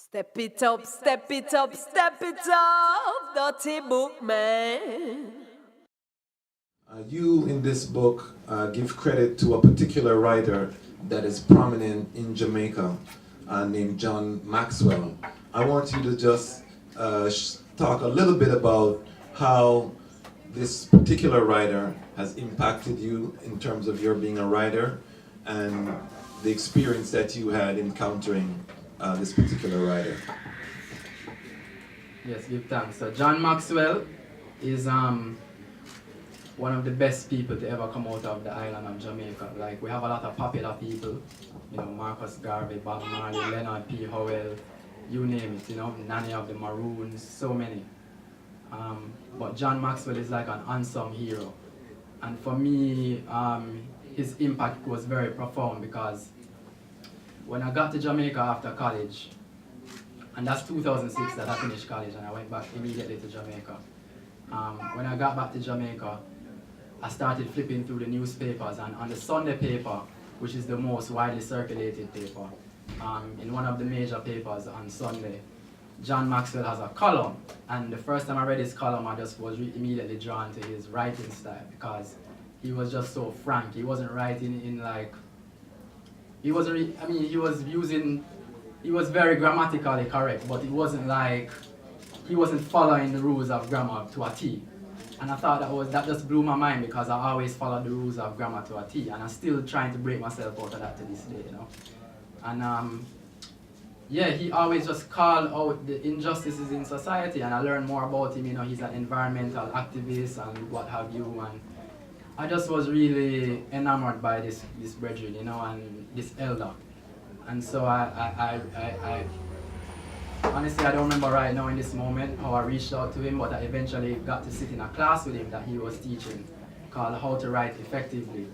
Step it up, step it up, step it up, Dutty Bookman. You in this book give credit to a particular writer that is prominent in Jamaica named John Maxwell. I want you to just talk a little bit about how this particular writer has impacted you in terms of your being a writer and the experience that you had encountering this particular writer. Yes, give thanks. So John Maxwell is one of the best people to ever come out of the island of Jamaica. Like, we have a lot of popular people, you know, Marcus Garvey, Bob Marley, Leonard P. Howell, you name it, you know, Nanny of the Maroons, so many. But John Maxwell is like an unsung hero. And for me, his impact was very profound because when I got to Jamaica after college, and that's 2006 that I finished college and I went back immediately to Jamaica. When I got back to Jamaica, I started flipping through the newspapers, and on the Sunday paper, which is the most widely circulated paper, in one of the major papers on Sunday, John Maxwell has a column, and the first time I read his column, I just was immediately drawn to his writing style because he was just so frank. He wasn't writing in like, he was very grammatically correct, but it wasn't like, he wasn't following the rules of grammar to a T. And I thought that just blew my mind because I always followed the rules of grammar to a T, and I'm still trying to break myself out of that to this day, you know. And yeah, he always just called out the injustices in society, and I learned more about him, you know, he's an environmental activist and what have you, and I just was really enamored by this brethren, you know, and this elder. And so I honestly, I don't remember right now in this moment how I reached out to him, but I eventually got to sit in a class with him that he was teaching called How to Write Effectively.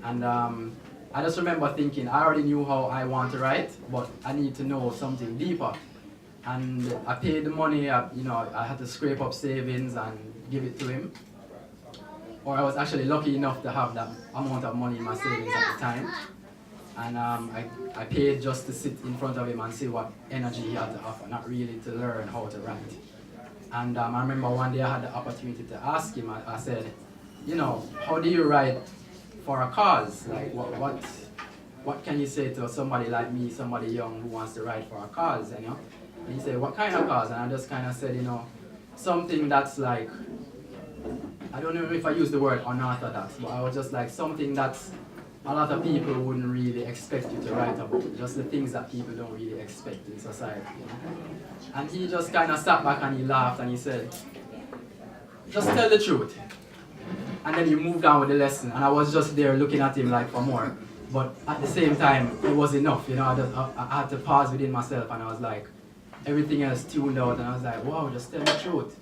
And I just remember thinking, I already knew how I want to write, but I need to know something deeper. And I paid the money, you know, I had to scrape up savings and give it to him. Or I was actually lucky enough to have that amount of money in my savings at the time. And I paid just to sit in front of him and see what energy he had to offer, not really to learn how to write. And I remember one day I had the opportunity to ask him, I said, you know, how do you write for a cause? Like, what can you say to somebody like me, somebody young who wants to write for a cause, you know? And he said, what kind of cause? And I just kind of said, you know, something that's like, I don't know if I use the word unorthodox, but I was just like something that's a lot of people wouldn't really expect you to write about, just the things that people don't really expect in society, you know? And he just kind of sat back and he laughed and he said, just tell the truth. And then he moved on with the lesson, and I was just there looking at him like for more. But at the same time, it was enough, you know, I had to pause within myself, and I was like, everything else tuned out, and I was like, wow, just tell the truth.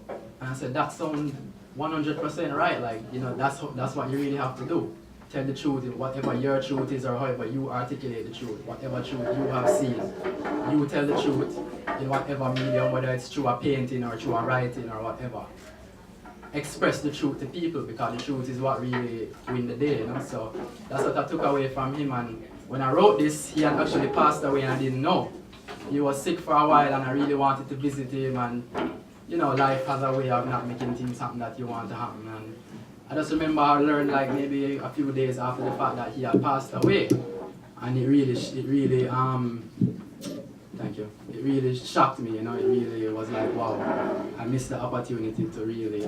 And I said, that sounds 100% right, like, you know, that's what you really have to do. Tell the truth, whatever your truth is or however you articulate the truth, whatever truth you have seen. You tell the truth in whatever medium, whether it's through a painting or through a writing or whatever. Express the truth to people because the truth is what really win the day, you know. So that's what I took away from him. And when I wrote this, he had actually passed away and I didn't know. He was sick for a while and I really wanted to visit him, and you know, life has a way of not making things happen that you want to happen. And I just remember I learned like maybe a few days after the fact that he had passed away, and it really thank you. It really shocked me, you know. It really was like, wow, I missed the opportunity to really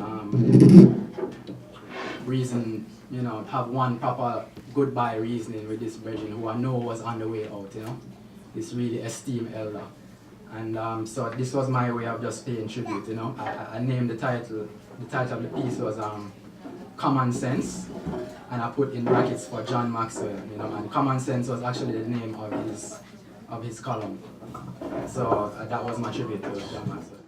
reason, you know, have one proper goodbye reasoning with this brethren who I know was on the way out, you know. This really esteemed elder. And so this was my way of just paying tribute, you know. I named the title of the piece was Common Sense, and I put in brackets for John Maxwell, you know, and Common Sense was actually the name of his column. So that was my tribute to John Maxwell.